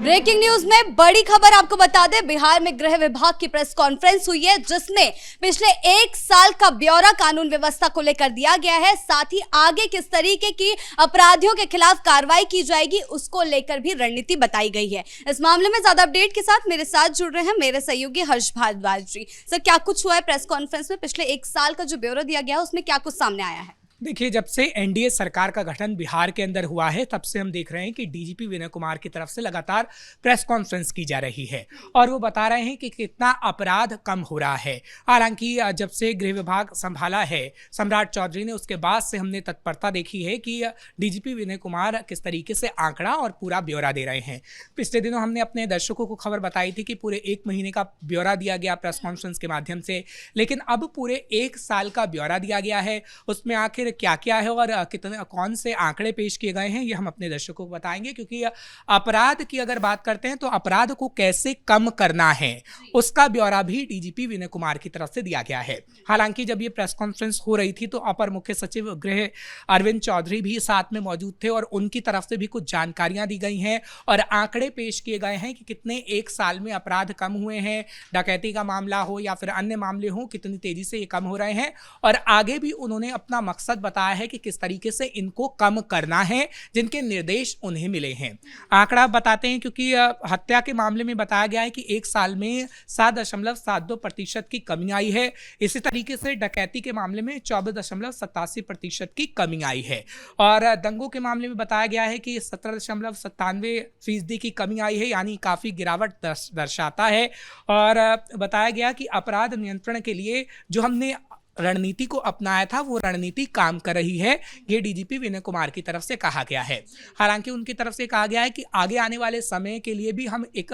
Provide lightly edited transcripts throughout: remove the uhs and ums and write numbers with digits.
Breaking news में बड़ी खबर आपको बता दें, बिहार में गृह विभाग की प्रेस कॉन्फ्रेंस हुई है जिसमें पिछले 1 साल का ब्यौरा कानून व्यवस्था को लेकर दिया गया है। साथ ही आगे किस तरीके की अपराधियों के खिलाफ कार्रवाई की जाएगी उसको लेकर भी रणनीति बताई गई है। इस मामले में ज्यादा अपडेट के साथ मेरे साथ जुड़ रहे हैं मेरे सहयोगी हर्ष भारद्वाज जी। सर, क्या कुछ हुआ है प्रेस कॉन्फ्रेंस में? पिछले 1 साल का जो ब्यौरा दिया गया है उसमें क्या कुछ सामने आया है? देखिए, जब से एनडीए सरकार का गठन बिहार के अंदर हुआ है तब से हम देख रहे हैं कि डीजीपी विनय कुमार की तरफ से लगातार प्रेस कॉन्फ्रेंस की जा रही है और वो बता रहे हैं कि कितना अपराध कम हो रहा है। हालांकि जब से गृह विभाग संभाला है सम्राट चौधरी ने, उसके बाद से हमने तत्परता देखी है कि डीजीपी विनय कुमार किस तरीके से आंकड़ा और पूरा ब्यौरा दे रहे हैं। पिछले दिनों हमने अपने दर्शकों को खबर बताई थी कि पूरे 1 महीने का ब्यौरा दिया गया प्रेस कॉन्फ्रेंस के माध्यम से, लेकिन अब पूरे 1 साल का ब्यौरा दिया गया है। उसमें आखिर क्या क्या है और कितने कौन से आंकड़े पेश किए गए हैं ये हम अपने दर्शकों को बताएंगे, क्योंकि अपराध की अगर बात करते हैं तो अपराध को कैसे कम करना है उसका ब्यौरा भी डीजीपी विनय कुमार की तरफ से दिया गया है। हालांकि जब ये प्रेस कॉन्फ्रेंस हो रही थी तो अपर मुख्य सचिव गृह अरविंद चौधरी भी साथ में मौजूद थे और उनकी तरफ से भी कुछ जानकारियां दी गई हैं और आंकड़े पेश किए गए हैं कि कितने 1 साल में अपराध कम हुए हैं, डकैती का मामला हो या फिर अन्य मामले हो, कितनी तेजी से ये कम हो रहे हैं और आगे भी उन्होंने अपना मकसद बताया है कि किस तरीके से इनको कम करना है, जिनके निर्देश उन्हें मिले हैं। आंकड़ा बताते हैं क्योंकि हत्या के मामले में बताया गया है कि 1 साल में 7.72% की कमी आई है। इसी तरीके से डकैती के मामले में 24.87% की कमी आई है और दंगों के मामले में बताया गया है कि 17.97% की कमी आई है, यानी काफी गिरावट दर्शाता है। और बताया गया कि अपराध नियंत्रण के लिए जो हमने रणनीति को अपनाया था वो रणनीति काम कर रही है, ये डीजीपी विनय कुमार की तरफ से कहा गया है। हालांकि उनकी तरफ से कहा गया है कि आगे आने वाले समय के लिए भी हम एक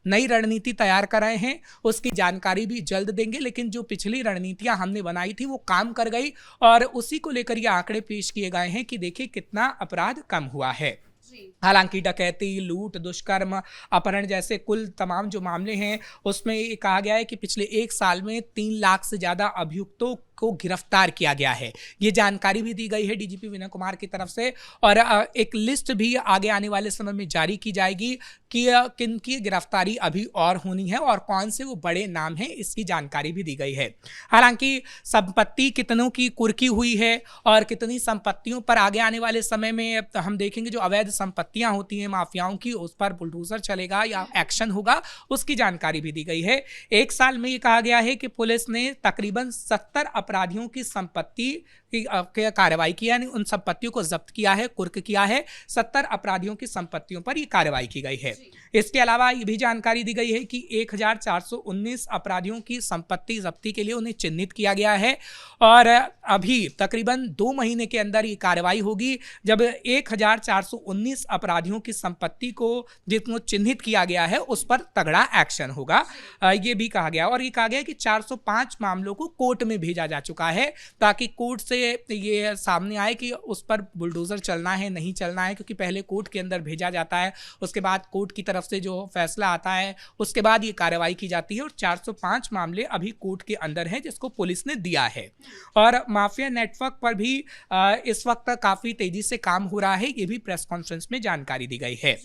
नई रणनीति तैयार कर रहे हैं, उसकी जानकारी भी जल्द देंगे, लेकिन जो पिछली रणनीतियां हमने बनाई थी वो काम कर गई और उसी को लेकर ये आंकड़े पेश किए गए हैं कि देखिए कितना अपराध कम हुआ है। हालांकि डकैती, लूट, दुष्कर्म, अपहरण जैसे कुल तमाम जो मामले हैं उसमें ये कहा गया है कि पिछले 1 साल में 3 लाख से ज्यादा अभियुक्तों को गिरफ्तार किया गया है। ये जानकारी भी दी गई है डीजीपी विनय कुमार की तरफ से और एक लिस्ट भी आगे आने वाले समय में जारी की जाएगी कि किन की गिरफ्तारी अभी और होनी है और कौन से वो बड़े नाम हैं, इसकी जानकारी भी दी गई है। हालांकि संपत्ति कितनों की कुर्की हुई है और कितनी संपत्तियों पर आगे आने वाले समय में हम देखेंगे जो अवैध संपत्तियां होती हैं माफियाओं की, उस पर बुलडोजर चलेगा या एक्शन होगा, उसकी जानकारी भी दी गई है। 1 साल में ये कहा गया है कि पुलिस ने तकरीबन 70 अपराधियों की संपत्ति की कार्रवाई की, यानी उन संपत्तियों को जब्त किया है, कुर्क किया है। 70 अपराधियों की संपत्तियों पर ये कार्रवाई की गई है। इसके अलावा ये भी जानकारी दी गई है कि 1419 अपराधियों की संपत्ति जब्ती के लिए उन्हें चिन्हित किया गया है और अभी तकरीबन 2 महीने के अंदर ये कार्रवाई होगी जब 1419 अपराधियों की संपत्ति को जिनको चिन्हित किया गया है उस पर तगड़ा एक्शन होगा, ये भी कहा गया। और ये कहा गया कि 405 मामलों को कोर्ट में भेजा जा चुका है ताकि कोर्ट से ये सामने आए कि उस पर बुलडोजर चलना है नहीं चलना है, क्योंकि पहले कोर्ट के अंदर भेजा जाता है, उसके बाद कोर्ट की तरफ से जो फैसला आता है उसके बाद ये कार्रवाई की जाती है और 405 मामले अभी कोर्ट के अंदर हैं जिसको पुलिस ने दिया है। और माफिया नेटवर्क पर भी इस वक्त काफी तेजी से काम हो रहा है, ये भी प्रेस कॉन्फ्रेंस में जानकारी दी गई है।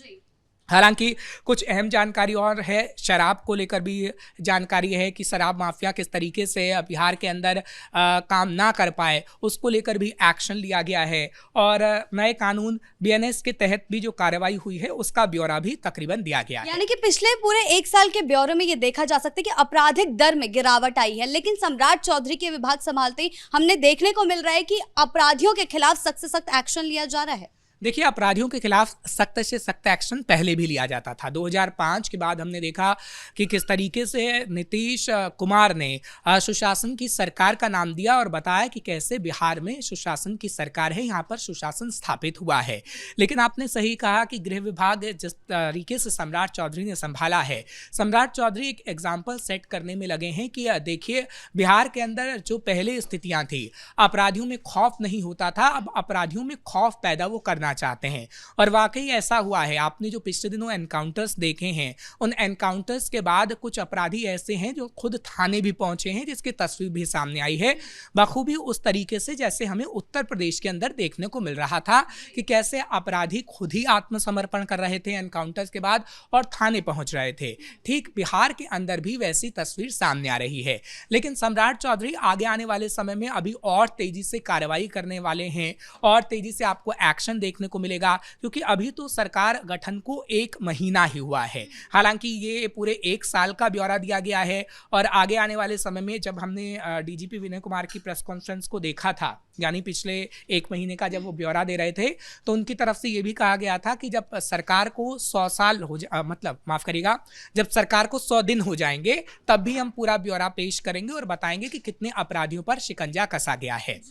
हालांकि कुछ अहम जानकारी और है, शराब को लेकर भी जानकारी है कि शराब माफिया किस तरीके से बिहार के अंदर काम ना कर पाए, उसको लेकर भी एक्शन लिया गया है और नए कानून बीएनएस के तहत भी जो कार्रवाई हुई है उसका ब्यौरा भी तकरीबन दिया गया है। यानी कि पिछले पूरे 1 साल के ब्यौरे में ये देखा जा सकता है कि आपराधिक दर में गिरावट आई है, लेकिन सम्राट चौधरी के विभाग संभालते ही हमने देखने को मिल रहा है कि अपराधियों के खिलाफ सख्त से सख्त एक्शन लिया जा रहा है। देखिए, अपराधियों के खिलाफ सख्त से सख्त एक्शन पहले भी लिया जाता था। 2005 के बाद हमने देखा कि किस तरीके से नीतीश कुमार ने सुशासन की सरकार का नाम दिया और बताया कि कैसे बिहार में सुशासन की सरकार है, यहाँ पर सुशासन स्थापित हुआ है। लेकिन आपने सही कहा कि गृह विभाग जिस तरीके से सम्राट चौधरी ने संभाला है, सम्राट चौधरी एक एग्जाम्पल सेट करने में लगे हैं कि देखिए बिहार के अंदर जो पहले स्थितियाँ थी, अपराधियों में खौफ नहीं होता था, अब अपराधियों में खौफ पैदा वो करना करना चाहते हैं। और वाकई ऐसा हुआ है। आपने जो पिछले दिनों एनकाउंटर्स देखे हैं, उन एनकाउंटर्स के बाद कुछ अपराधी ऐसे हैं जो खुद थाने भी पहुंचे हैं, जिसकी तस्वीर भी सामने आई है बखूबी उस तरीके से जैसे हमें उत्तर प्रदेश के अंदर देखने को मिल रहा था कि कैसे अपराधी खुद ही आत्मसमर्पण कर रहे थे एनकाउंटर्स के बाद और थाने पहुंच रहे थे। ठीक बिहार के अंदर भी वैसी तस्वीर सामने आ रही है। लेकिन सम्राट चौधरी आगे आने वाले समय में अभी और तेजी से कार्रवाई करने वाले हैं और तेजी से आपको एक्शन देखने को मिलेगा, क्योंकि अभी तो सरकार गठन को 1 महीना ही हुआ है। हालांकि ये पूरे 1 साल का ब्यौरा दिया गया है और आगे आने वाले समय में जब हमने डीजीपी विनय कुमार की प्रेस कॉन्फ्रेंस को देखा था, यानी पिछले 1 महीने का जब वो ब्यौरा दे रहे थे, तो उनकी तरफ से ये भी कहा गया था कि जब सरकार को 100 साल हो माफ करिएगा, जब सरकार को 100 दिन हो जाएंगे तब भी हम पूरा ब्यौरा पेश करेंगे और बताएंगे कि कितने अपराधियों पर शिकंजा कसा गया है।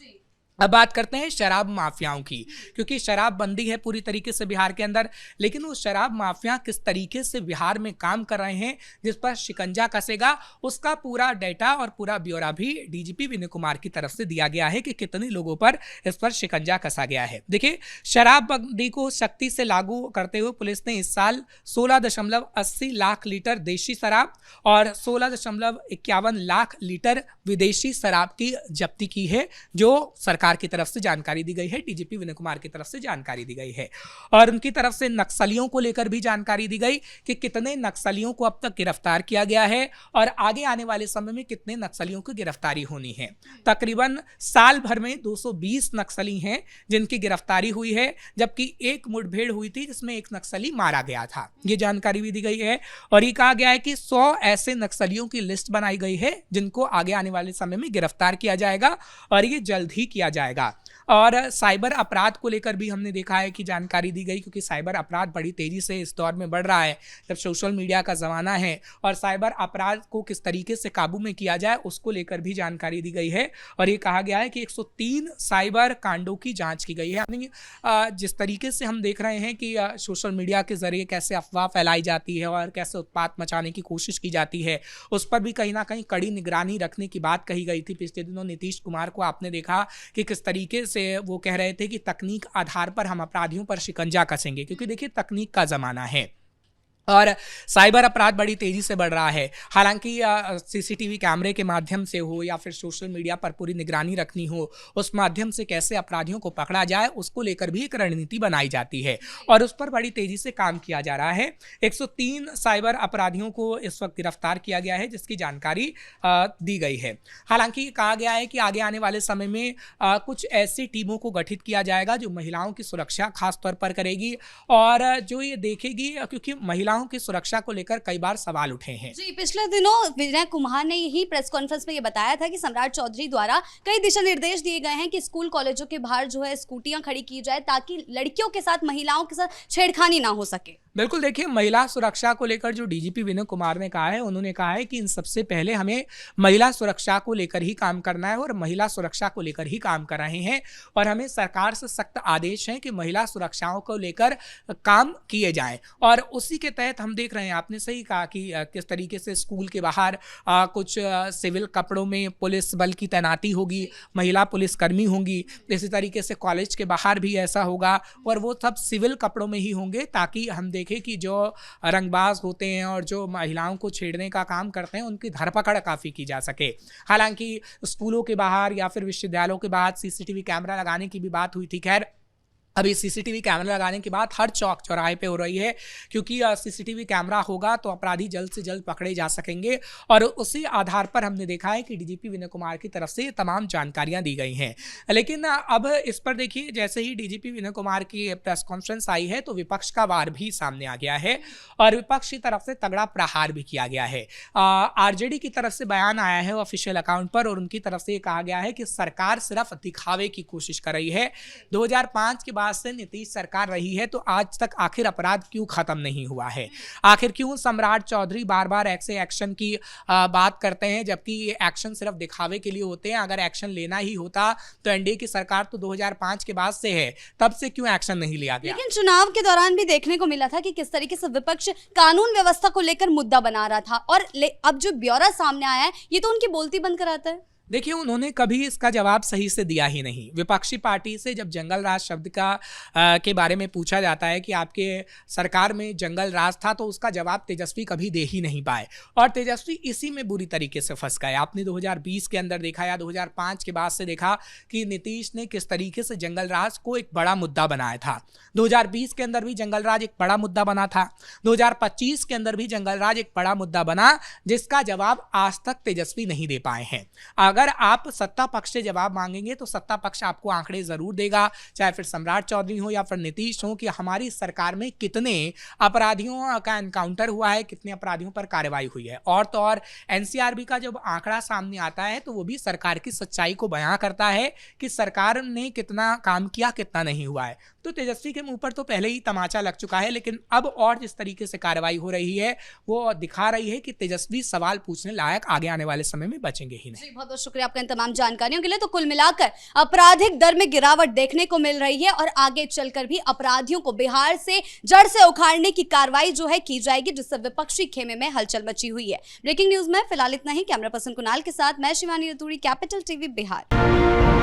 अब बात करते हैं शराब माफियाओं की, क्योंकि शराब बंदी है पूरी तरीके से बिहार के अंदर, लेकिन वो शराब माफिया किस तरीके से बिहार में काम कर रहे हैं, जिस पर शिकंजा कसेगा, उसका पूरा डेटा और पूरा ब्यौरा भी डीजीपी विनय कुमार की तरफ से दिया गया है कि कितने लोगों पर इस पर शिकंजा कसा गया है। देखिए, शराब बंदी को सख्ती से लागू करते हुए पुलिस ने इस साल 16.80 लाख लीटर देशी शराब और 16.51 लाख लीटर विदेशी शराब की जब्ती की है, जो सरकार की तरफ से जानकारी दी गई है, डीजीपी विनय कुमार की तरफ से जानकारी दी गई है। और उनकी तरफ से नक्सलियों को लेकर भी जानकारी दी गई कि कितने नक्सलियों को अब तक गिरफ्तार किया गया है और आगे आने वाले समय में कितने नक्सलियों की गिरफ्तारी होनी है। तकरीबन साल भर में 220 नक्सली हैं जिनकी गिरफ्तारी हुई है, जबकि एक मुठभेड़ हुई थी जिसमें एक नक्सली मारा गया था। ये जानकारी भी दी गई है और ये कहा गया है कि 100 ऐसे नक्सलियों की लिस्ट बनाई गई है जिनको आगे आने वाले समय में गिरफ्तार किया जाएगा और ये जल्द ही किया जाएगा। और साइबर अपराध को लेकर भी हमने देखा है कि जानकारी दी गई, क्योंकि साइबर अपराध बड़ी तेजी से इस दौर में बढ़ रहा है जब सोशल मीडिया का ज़माना है, और साइबर अपराध को किस तरीके से काबू में किया जाए उसको लेकर भी जानकारी दी गई है। और ये कहा गया है कि 103 साइबर कांडों की जांच की गई है। यानी जिस तरीके से हम देख रहे हैं कि सोशल मीडिया के जरिए कैसे अफवाह फैलाई जाती है और कैसे उत्पात मचाने की कोशिश की जाती है, उस पर भी कहीं ना कहीं कड़ी निगरानी रखने की बात कही गई थी। पिछले दिनों नीतीश कुमार को आपने देखा कि किस तरीके से वो कह रहे थे कि तकनीक आधार पर हम अपराधियों पर शिकंजा कसेंगे, क्योंकि देखिए तकनीक का जमाना है और साइबर अपराध बड़ी तेजी से बढ़ रहा है। हालांकि सीसीटीवी कैमरे के माध्यम से हो या फिर सोशल मीडिया पर पूरी निगरानी रखनी हो, उस माध्यम से कैसे अपराधियों को पकड़ा जाए उसको लेकर भी एक रणनीति बनाई जाती है और उस पर बड़ी तेजी से काम किया जा रहा है। 103 साइबर अपराधियों को इस वक्त गिरफ्तार किया गया है, जिसकी जानकारी दी गई है। हालांकि कहा गया है कि आगे आने वाले समय में कुछ ऐसी टीमों को गठित किया जाएगा जो महिलाओं की सुरक्षा खास तौर पर करेगी और जो ये देखेगी, क्योंकि महिलाओं की सुरक्षा को लेकर कई बार सवाल उठे हैं। जी, पिछले दिनों विनय कुमार ने यही प्रेस कॉन्फ्रेंस में ये बताया था कि सम्राट चौधरी द्वारा कई दिशा निर्देश दिए गए हैं कि स्कूल कॉलेजों के बाहर जो है स्कूटियां खड़ी की जाए ताकि लड़कियों के साथ, महिलाओं के साथ छेड़खानी ना हो सके। बिल्कुल, देखिए, महिला सुरक्षा को लेकर जो डीजीपी विनय कुमार ने कहा है, उन्होंने कहा है कि इन सबसे पहले हमें महिला सुरक्षा को लेकर ही काम करना है और महिला सुरक्षा को लेकर ही काम कर रहे हैं और हमें सरकार से सख्त आदेश हैं कि महिला सुरक्षाओं को लेकर काम किए जाएं। और उसी के तहत हम देख रहे हैं, आपने सही कहा कि किस तरीके से स्कूल के बाहर कुछ सिविल कपड़ों में पुलिस बल की तैनाती होगी, महिला पुलिसकर्मी होंगी। इसी तरीके से कॉलेज के बाहर भी ऐसा होगा और वो सब सिविल कपड़ों में ही होंगे, ताकि हम देखें कि जो रंगबाज होते हैं और जो महिलाओं को छेड़ने का काम करते हैं उनकी धरपकड़ काफ़ी की जा सके। हालांकि स्कूलों के बाहर या फिर विश्वविद्यालयों के बाहर सीसीटीवी कैमरा लगाने की भी बात हुई थी। खैर, अभी सीसीटीवी कैमरा लगाने की बात हर चौक चौराहे पे हो रही है, क्योंकि सीसीटीवी कैमरा होगा तो अपराधी जल्द से जल्द पकड़े जा सकेंगे और उसी आधार पर हमने देखा है कि डीजीपी विनय कुमार की तरफ से तमाम जानकारियां दी गई हैं। लेकिन अब इस पर देखिए, जैसे ही डीजीपी विनय कुमार की प्रेस कॉन्फ्रेंस आई है तो विपक्ष का वार भी सामने आ गया है और विपक्ष की तरफ से तगड़ा प्रहार भी किया गया है। आरजेडी की तरफ से बयान आया है ऑफिशियल अकाउंट पर और उनकी तरफ से कहा गया है कि सरकार सिर्फ दिखावे की कोशिश कर रही है। 2005 के से नीतीश सरकार रही है तो आज तक आखिर अपराध क्यों खत्म नहीं हुआ है? आखिर क्यों सम्राट चौधरी बार बार ऐसे एक्शन की बात करते हैं, जबकि ये एक्शन सिर्फ दिखावे के लिए होते हैं? अगर एक्शन लेना ही होता तो एनडीए की सरकार तो 2005 के बाद से है, तब से क्यों एक्शन नहीं लिया गया? लेकिन चुनाव के दौरान भी देखने को मिला था कि किस तरीके से विपक्ष कानून व्यवस्था को लेकर मुद्दा बना रहा था और अब जो ब्यौरा सामने आया है ये तो उनकी बोलती बंद कराता है। देखिए, उन्होंने कभी इसका जवाब सही से दिया ही नहीं। विपक्षी पार्टी से जब जंगल राज शब्द के बारे में पूछा जाता है कि आपके सरकार में जंगल राज था, तो उसका जवाब तेजस्वी कभी दे ही नहीं पाए और तेजस्वी इसी में बुरी तरीके से फंस गए। आपने 2020 के अंदर देखा या 2005 के बाद से देखा कि नीतीश ने किस तरीके से जंगल राज को एक बड़ा मुद्दा बनाया था। 2020 के अंदर भी जंगल राज एक बड़ा मुद्दा बना था, 2025 के अंदर भी जंगल राज एक बड़ा मुद्दा बना, जिसका जवाब आज तक तेजस्वी नहीं दे पाए हैं। अगर आप सत्ता पक्ष से जवाब मांगेंगे तो सत्ता पक्ष आपको आंकड़े जरूर देगा, चाहे फिर सम्राट चौधरी हो या फिर नीतीश हो, कि हमारी सरकार में कितने अपराधियों का एनकाउंटर हुआ है, कितने अपराधियों पर कार्रवाई हुई है। और तो और एनसीआरबी का जब आंकड़ा सामने आता है तो वो भी सरकार की सच्चाई को बयां करता है कि सरकार ने कितना काम किया, कितना नहीं हुआ है। तो तेजस्वी के मुंह पर तो पहले ही तमाचा लग चुका है, लेकिन अब और जिस तरीके से कार्रवाई हो रही है वो दिखा रही है कि तेजस्वी सवाल पूछने लायक आगे आने वाले समय में बचेंगे ही नहीं। बहुत बहुत शुक्रिया आपका इन तमाम जानकारियों के लिए। तो कुल मिलाकर आपराधिक दर में गिरावट देखने को मिल रही है और आगे चलकर भी अपराधियों को बिहार से जड़ से उखाड़ने की कार्रवाई जो है की जाएगी, जिससे विपक्षी खेमे में हलचल मची हुई है। ब्रेकिंग न्यूज में फिलहाल इतना ही। कैमरा पर्सन कुणाल के साथ मैं शिवानी रतूड़ी, कैपिटल टीवी बिहार।